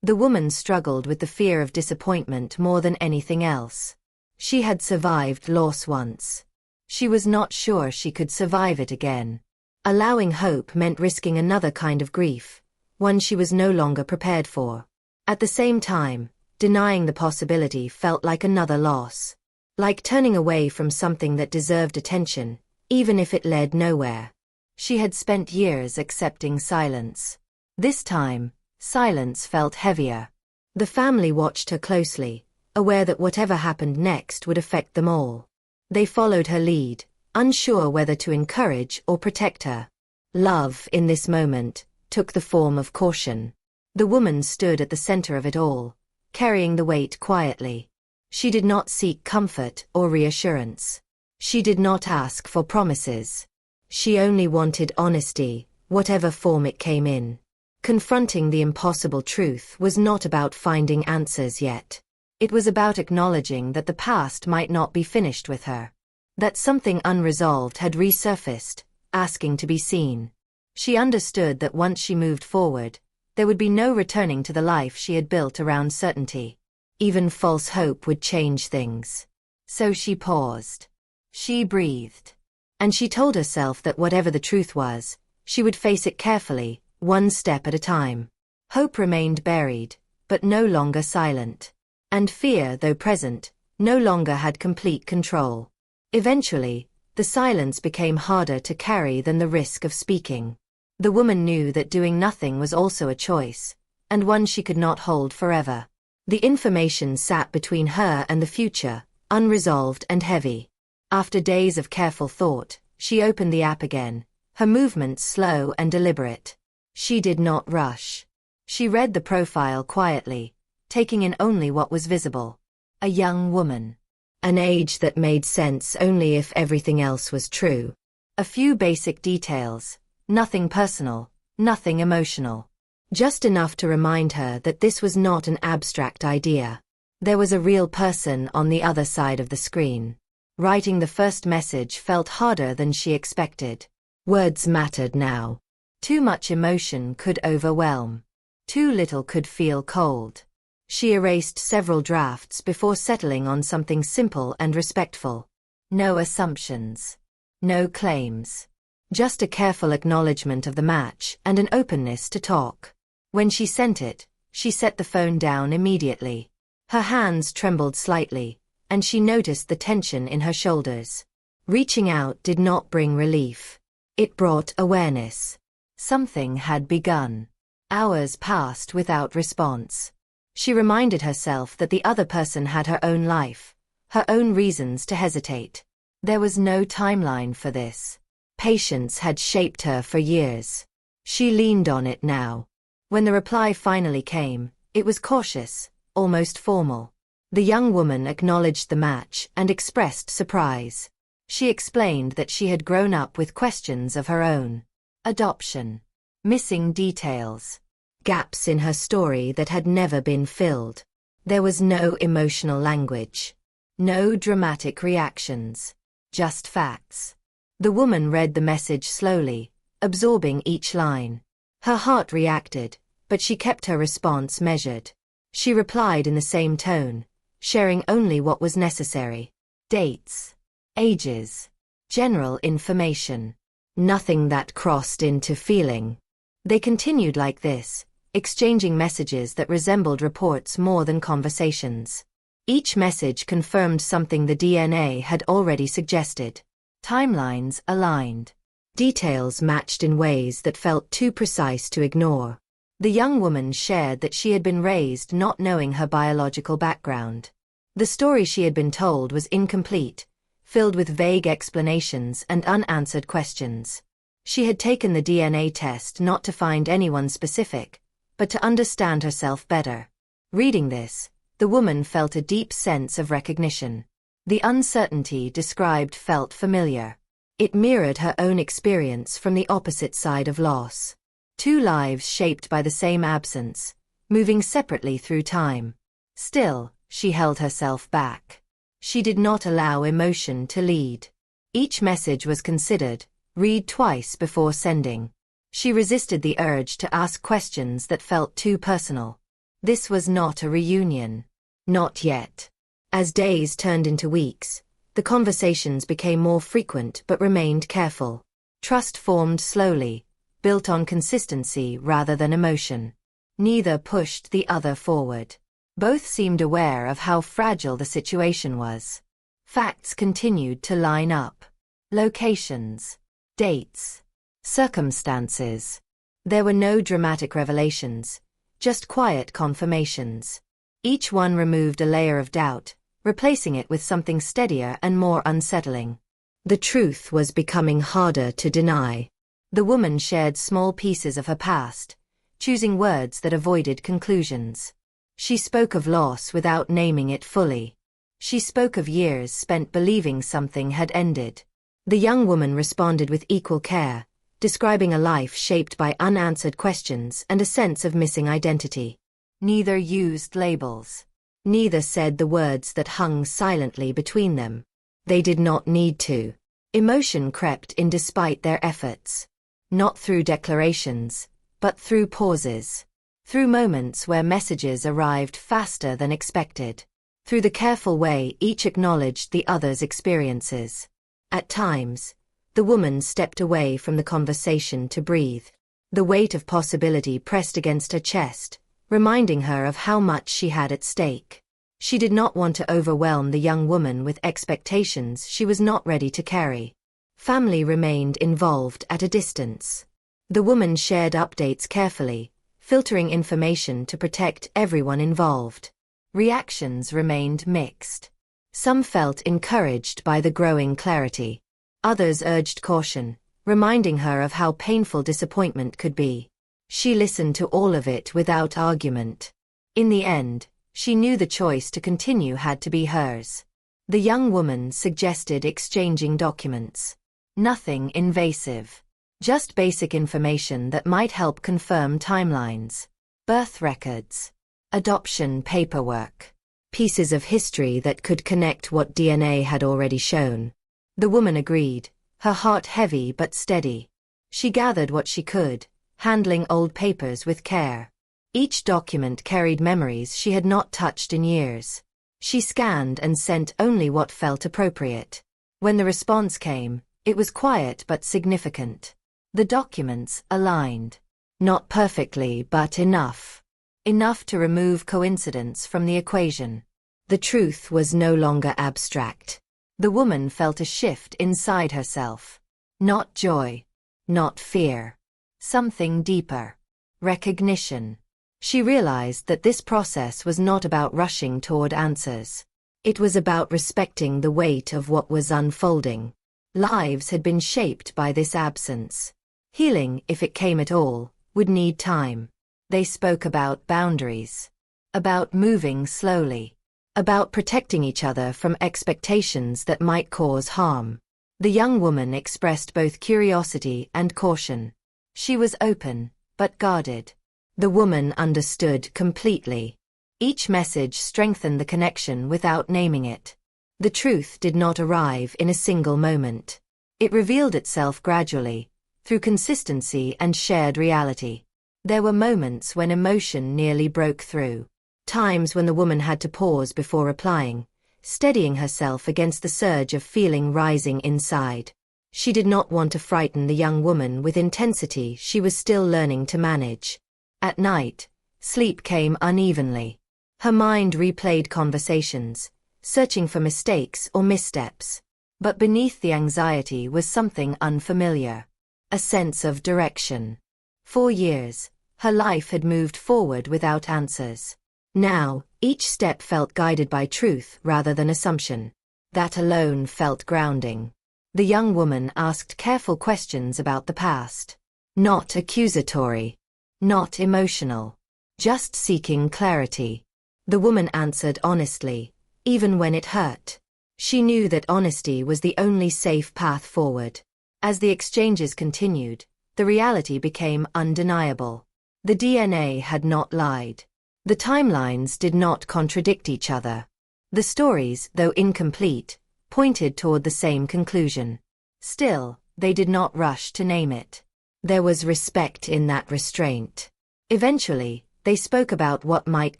The woman struggled with the fear of disappointment more than anything else. She had survived loss once. She was not sure she could survive it again. Allowing hope meant risking another kind of grief, one she was no longer prepared for. At the same time, denying the possibility felt like another loss. Like turning away from something that deserved attention, even if it led nowhere. She had spent years accepting silence. This time, silence felt heavier. The family watched her closely, aware that whatever happened next would affect them all. They followed her lead, unsure whether to encourage or protect her. Love, in this moment, took the form of caution. The woman stood at the center of it all, carrying the weight quietly. She did not seek comfort or reassurance. She did not ask for promises. She only wanted honesty, whatever form it came in. Confronting the impossible truth was not about finding answers yet. It was about acknowledging that the past might not be finished with her. That something unresolved had resurfaced, asking to be seen. She understood that once she moved forward, there would be no returning to the life she had built around certainty. Even false hope would change things. So she paused. She breathed. And she told herself that whatever the truth was, she would face it carefully, one step at a time. Hope remained buried, but no longer silent. And fear, though present, no longer had complete control. Eventually, the silence became harder to carry than the risk of speaking. The woman knew that doing nothing was also a choice, and one she could not hold forever. The information sat between her and the future, unresolved and heavy. After days of careful thought, she opened the app again, her movements slow and deliberate. She did not rush. She read the profile quietly, taking in only what was visible. A young woman. An age that made sense only if everything else was true. A few basic details, nothing personal, nothing emotional. Just enough to remind her that this was not an abstract idea. There was a real person on the other side of the screen. Writing the first message felt harder than she expected. Words mattered now. Too much emotion could overwhelm. Too little could feel cold. She erased several drafts before settling on something simple and respectful. No assumptions. No claims. Just a careful acknowledgement of the match and an openness to talk. When she sent it, she set the phone down immediately. Her hands trembled slightly, and she noticed the tension in her shoulders. Reaching out did not bring relief. It brought awareness. Something had begun. Hours passed without response. She reminded herself that the other person had her own life, her own reasons to hesitate. There was no timeline for this. Patience had shaped her for years. She leaned on it now. When the reply finally came, it was cautious, almost formal. The young woman acknowledged the match and expressed surprise. She explained that she had grown up with questions of her own. Adoption. Missing details. Gaps in her story that had never been filled. There was no emotional language. No dramatic reactions. Just facts. The woman read the message slowly, absorbing each line. Her heart reacted, but she kept her response measured. She replied in the same tone, sharing only what was necessary. Dates. Ages. General information. Nothing that crossed into feeling. They continued like this, exchanging messages that resembled reports more than conversations. Each message confirmed something the DNA had already suggested. Timelines aligned. Details matched in ways that felt too precise to ignore. The young woman shared that she had been raised not knowing her biological background. The story she had been told was incomplete, filled with vague explanations and unanswered questions. She had taken the DNA test not to find anyone specific, but to understand herself better. Reading this, the woman felt a deep sense of recognition. The uncertainty described felt familiar. It mirrored her own experience from the opposite side of loss. Two lives shaped by the same absence, moving separately through time. Still, she held herself back. She did not allow emotion to lead. Each message was considered, read twice before sending. She resisted the urge to ask questions that felt too personal. This was not a reunion. Not yet. As days turned into weeks, the conversations became more frequent but remained careful. Trust formed slowly, built on consistency rather than emotion. Neither pushed the other forward. Both seemed aware of how fragile the situation was. Facts continued to line up. Locations. Dates. Circumstances. There were no dramatic revelations, just quiet confirmations. Each one removed a layer of doubt, replacing it with something steadier and more unsettling. The truth was becoming harder to deny. The woman shared small pieces of her past, choosing words that avoided conclusions. She spoke of loss without naming it fully. She spoke of years spent believing something had ended. The young woman responded with equal care, describing a life shaped by unanswered questions and a sense of missing identity. Neither used labels. Neither said the words that hung silently between them. They did not need to. Emotion crept in despite their efforts. Not through declarations, but through pauses. Through moments where messages arrived faster than expected. Through the careful way each acknowledged the other's experiences. At times, the woman stepped away from the conversation to breathe. The weight of possibility pressed against her chest, reminding her of how much she had at stake. She did not want to overwhelm the young woman with expectations she was not ready to carry. Family remained involved at a distance. The woman shared updates carefully, filtering information to protect everyone involved. Reactions remained mixed. Some felt encouraged by the growing clarity. Others urged caution, reminding her of how painful disappointment could be. She listened to all of it without argument. In the end, she knew the choice to continue had to be hers. The young woman suggested exchanging documents. Nothing invasive. Just basic information that might help confirm timelines. Birth records. Adoption paperwork. Pieces of history that could connect what DNA had already shown. The woman agreed, her heart heavy but steady. She gathered what she could, handling old papers with care. Each document carried memories she had not touched in years. She scanned and sent only what felt appropriate. When the response came, it was quiet but significant. The documents aligned. Not perfectly, but enough. Enough to remove coincidence from the equation. The truth was no longer abstract. The woman felt a shift inside herself. Not joy. Not fear. Something deeper. Recognition. She realized that this process was not about rushing toward answers. It was about respecting the weight of what was unfolding. Lives had been shaped by this absence. Healing, if it came at all, would need time. They spoke about boundaries, about moving slowly, about protecting each other from expectations that might cause harm. The young woman expressed both curiosity and caution. She was open, but guarded. The woman understood completely. Each message strengthened the connection without naming it. The truth did not arrive in a single moment. It revealed itself gradually, through consistency and shared reality. There were moments when emotion nearly broke through. Times when the woman had to pause before replying, steadying herself against the surge of feeling rising inside. She did not want to frighten the young woman with intensity she was still learning to manage. At night, sleep came unevenly. Her mind replayed conversations, searching for mistakes or missteps. But beneath the anxiety was something unfamiliar. A sense of direction. For years, her life had moved forward without answers. Now, each step felt guided by truth rather than assumption. That alone felt grounding. The young woman asked careful questions about the past. Not accusatory. Not emotional. Just seeking clarity. The woman answered honestly, even when it hurt. She knew that honesty was the only safe path forward. As the exchanges continued, the reality became undeniable. The DNA had not lied. The timelines did not contradict each other. The stories, though incomplete, pointed toward the same conclusion. Still, they did not rush to name it. There was respect in that restraint. Eventually, they spoke about what might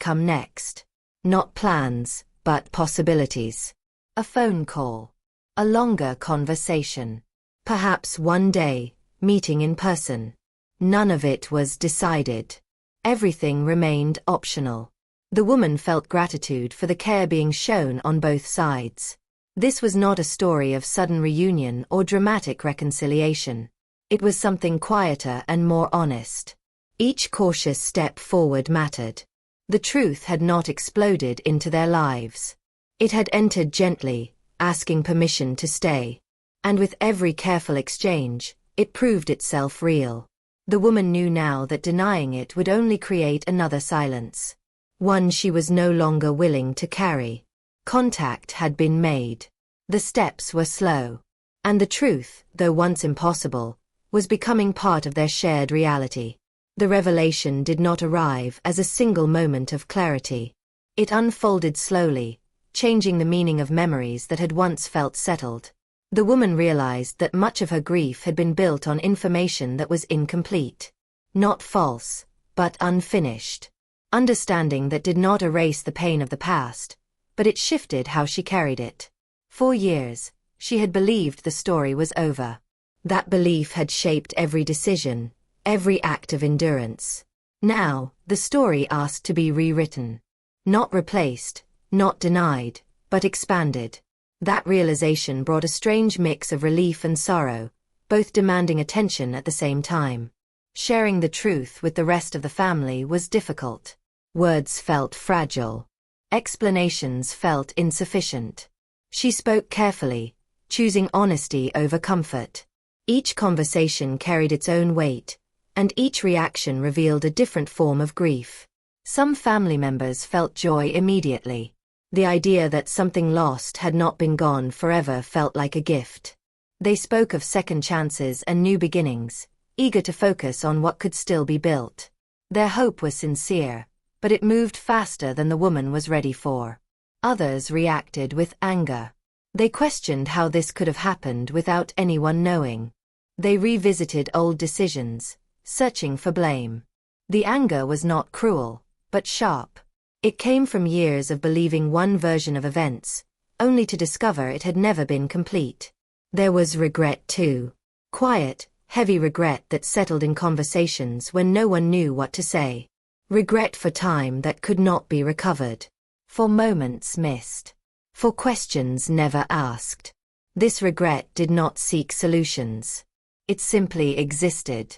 come next. Not plans, but possibilities. A phone call. A longer conversation. Perhaps one day, meeting in person. None of it was decided. Everything remained optional. The woman felt gratitude for the care being shown on both sides. This was not a story of sudden reunion or dramatic reconciliation. It was something quieter and more honest. Each cautious step forward mattered. The truth had not exploded into their lives. It had entered gently, asking permission to stay. And with every careful exchange, it proved itself real. The woman knew now that denying it would only create another silence. One she was no longer willing to carry. Contact had been made. The steps were slow. And the truth, though once impossible, was becoming part of their shared reality. The revelation did not arrive as a single moment of clarity. It unfolded slowly, changing the meaning of memories that had once felt settled. The woman realized that much of her grief had been built on information that was incomplete. Not false, but unfinished. Understanding that did not erase the pain of the past, but it shifted how she carried it. For years, she had believed the story was over. That belief had shaped every decision, every act of endurance. Now, the story asked to be rewritten. Not replaced, not denied, but expanded. That realization brought a strange mix of relief and sorrow, both demanding attention at the same time. Sharing the truth with the rest of the family was difficult. Words felt fragile. Explanations felt insufficient. She spoke carefully, choosing honesty over comfort. Each conversation carried its own weight, and each reaction revealed a different form of grief. Some family members felt joy immediately. The idea that something lost had not been gone forever felt like a gift. They spoke of second chances and new beginnings, eager to focus on what could still be built. Their hope was sincere, but it moved faster than the woman was ready for. Others reacted with anger. They questioned how this could have happened without anyone knowing. They revisited old decisions, searching for blame. The anger was not cruel, but sharp. It came from years of believing one version of events, only to discover it had never been complete. There was regret too. Quiet, heavy regret that settled in conversations when no one knew what to say. Regret for time that could not be recovered. For moments missed. For questions never asked. This regret did not seek solutions. It simply existed.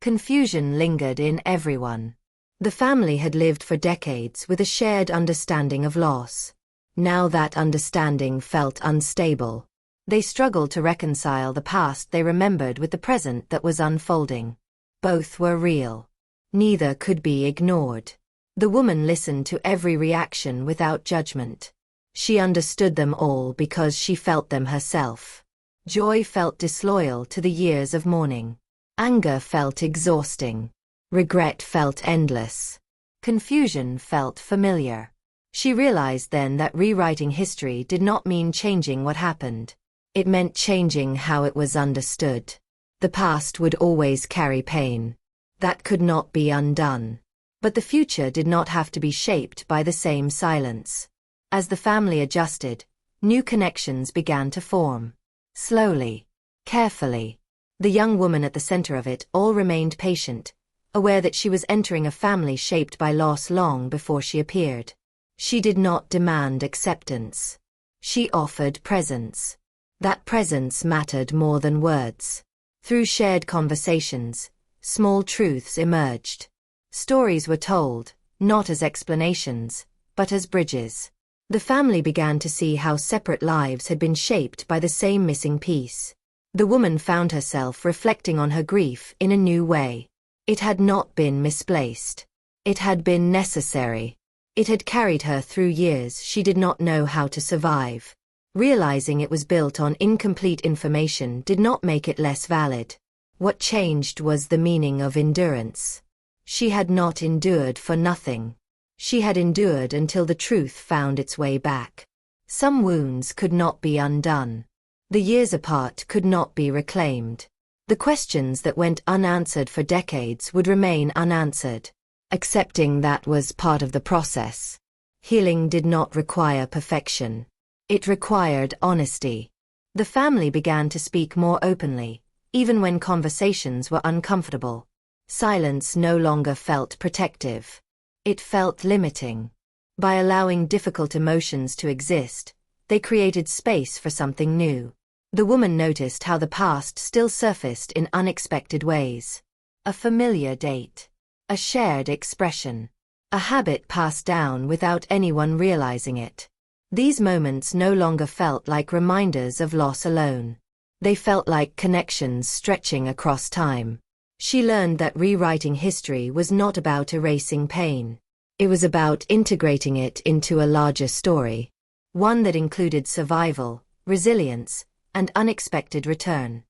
Confusion lingered in everyone. The family had lived for decades with a shared understanding of loss. Now that understanding felt unstable. They struggled to reconcile the past they remembered with the present that was unfolding. Both were real. Neither could be ignored. The woman listened to every reaction without judgment. She understood them all because she felt them herself. Joy felt disloyal to the years of mourning. Anger felt exhausting. Regret felt endless. Confusion felt familiar. She realized then that rewriting history did not mean changing what happened. It meant changing how it was understood. The past would always carry pain. That could not be undone. But the future did not have to be shaped by the same silence. As the family adjusted, new connections began to form. Slowly, carefully. The young woman at the center of it all remained patient, aware that she was entering a family shaped by loss long before she appeared. She did not demand acceptance. She offered presence. That presence mattered more than words. Through shared conversations, small truths emerged. Stories were told, not as explanations, but as bridges. The family began to see how separate lives had been shaped by the same missing piece. The woman found herself reflecting on her grief in a new way. It had not been misplaced. It had been necessary. It had carried her through years she did not know how to survive. Realizing it was built on incomplete information did not make it less valid. What changed was the meaning of endurance. She had not endured for nothing. She had endured until the truth found its way back. Some wounds could not be undone. The years apart could not be reclaimed. The questions that went unanswered for decades would remain unanswered. Accepting that was part of the process. Healing did not require perfection. It required honesty. The family began to speak more openly, even when conversations were uncomfortable. Silence no longer felt protective. It felt limiting. By allowing difficult emotions to exist, they created space for something new. The woman noticed how the past still surfaced in unexpected ways. A familiar date. A shared expression. A habit passed down without anyone realizing it. These moments no longer felt like reminders of loss alone. They felt like connections stretching across time. She learned that rewriting history was not about erasing pain. It was about integrating it into a larger story. One that included survival, resilience, and unexpected return.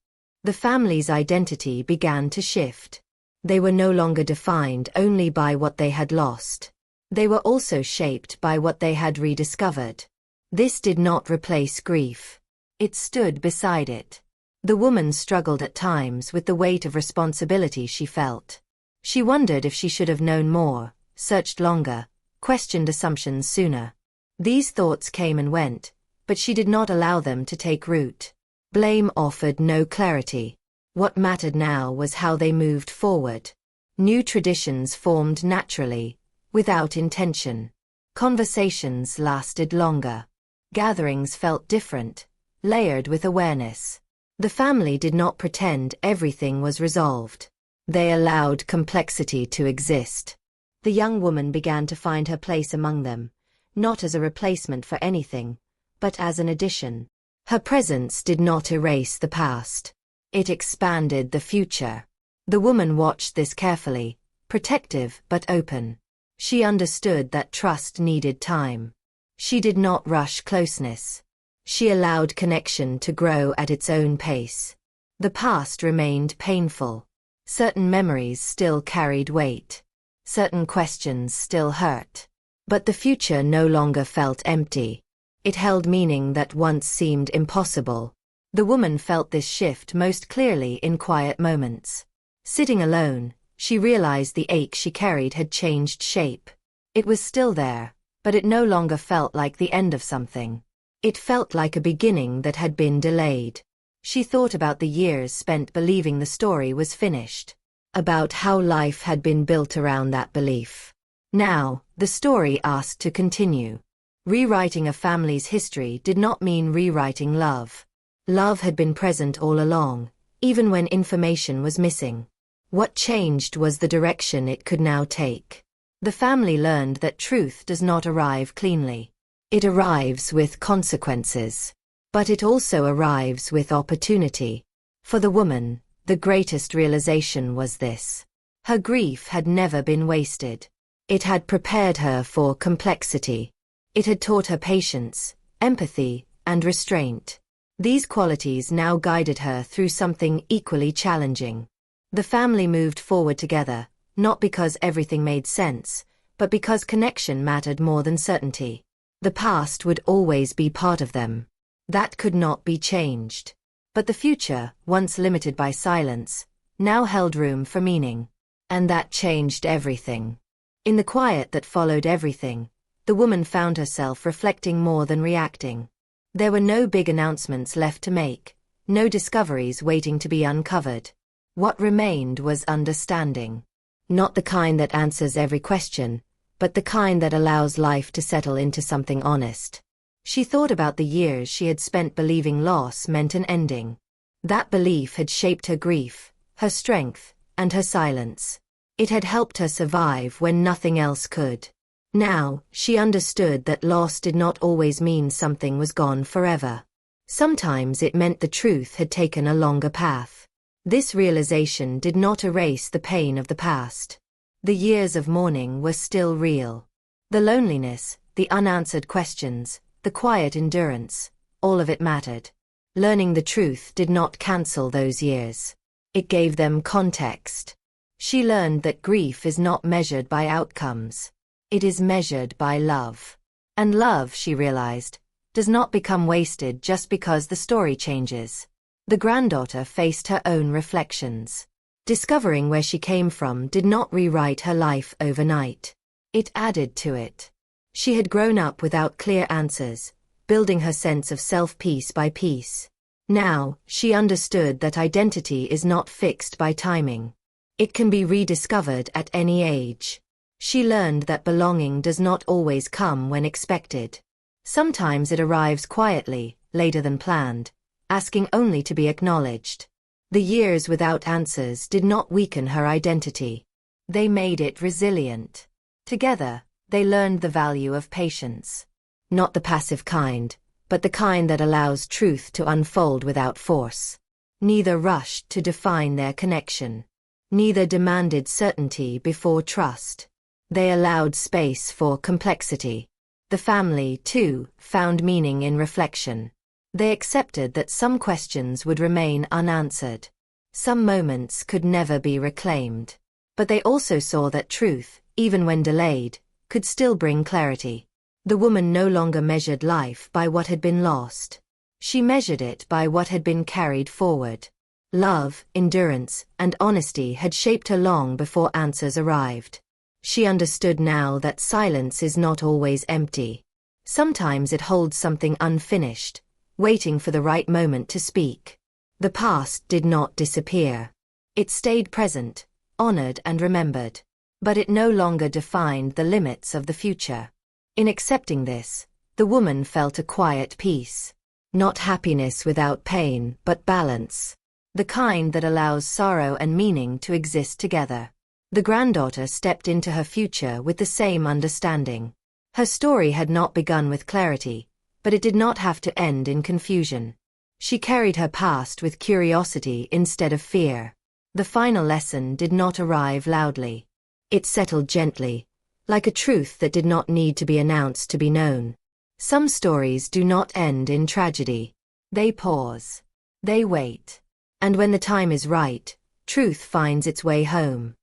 The family's identity began to shift. They were no longer defined only by what they had lost. They were also shaped by what they had rediscovered. This did not replace grief. It stood beside it. The woman struggled at times with the weight of responsibility she felt. She wondered if she should have known more, searched longer, questioned assumptions sooner. These thoughts came and went, but she did not allow them to take root. Blame offered no clarity. What mattered now was how they moved forward. New traditions formed naturally, without intention. Conversations lasted longer. Gatherings felt different, layered with awareness. The family did not pretend everything was resolved. They allowed complexity to exist. The young woman began to find her place among them, not as a replacement for anything, but as an addition. Her presence did not erase the past. It expanded the future. The woman watched this carefully, protective but open. She understood that trust needed time. She did not rush closeness. She allowed connection to grow at its own pace. The past remained painful. Certain memories still carried weight. Certain questions still hurt. But the future no longer felt empty. It held meaning that once seemed impossible. The woman felt this shift most clearly in quiet moments. Sitting alone, she realized the ache she carried had changed shape. It was still there, but it no longer felt like the end of something. It felt like a beginning that had been delayed. She thought about the years spent believing the story was finished. About how life had been built around that belief. Now, the story asked to continue. Rewriting a family's history did not mean rewriting love. Love had been present all along, even when information was missing. What changed was the direction it could now take. The family learned that truth does not arrive cleanly. It arrives with consequences. But it also arrives with opportunity. For the woman, the greatest realization was this. Her grief had never been wasted. It had prepared her for complexity. It had taught her patience, empathy, and restraint. These qualities now guided her through something equally challenging. The family moved forward together, not because everything made sense, but because connection mattered more than certainty. The past would always be part of them. That could not be changed. But the future, once limited by silence, now held room for meaning. And that changed everything. In the quiet that followed everything, the woman found herself reflecting more than reacting. There were no big announcements left to make, no discoveries waiting to be uncovered. What remained was understanding. Not the kind that answers every question, but the kind that allows life to settle into something honest. She thought about the years she had spent believing loss meant an ending. That belief had shaped her grief, her strength, and her silence. It had helped her survive when nothing else could. Now, she understood that loss did not always mean something was gone forever. Sometimes it meant the truth had taken a longer path. This realization did not erase the pain of the past. The years of mourning were still real. The loneliness, the unanswered questions, the quiet endurance, all of it mattered. Learning the truth did not cancel those years. It gave them context. She learned that grief is not measured by outcomes. It is measured by love. And love, she realized, does not become wasted just because the story changes. The granddaughter faced her own reflections. Discovering where she came from did not rewrite her life overnight. It added to it. She had grown up without clear answers, building her sense of self piece by piece. Now, she understood that identity is not fixed by timing. It can be rediscovered at any age. She learned that belonging does not always come when expected. Sometimes it arrives quietly, later than planned, asking only to be acknowledged. The years without answers did not weaken her identity. They made it resilient. Together, they learned the value of patience. Not the passive kind, but the kind that allows truth to unfold without force. Neither rushed to define their connection. Neither demanded certainty before trust. They allowed space for complexity. The family, too, found meaning in reflection. They accepted that some questions would remain unanswered. Some moments could never be reclaimed. But they also saw that truth, even when delayed, could still bring clarity. The woman no longer measured life by what had been lost. She measured it by what had been carried forward. Love, endurance, and honesty had shaped her long before answers arrived. She understood now that silence is not always empty. Sometimes it holds something unfinished, waiting for the right moment to speak. The past did not disappear. It stayed present, honored and remembered. But it no longer defined the limits of the future. In accepting this, the woman felt a quiet peace. Not happiness without pain, but balance. The kind that allows sorrow and meaning to exist together. The granddaughter stepped into her future with the same understanding. Her story had not begun with clarity, but it did not have to end in confusion. She carried her past with curiosity instead of fear. The final lesson did not arrive loudly. It settled gently, like a truth that did not need to be announced to be known. Some stories do not end in tragedy. They pause. They wait. And when the time is right, truth finds its way home.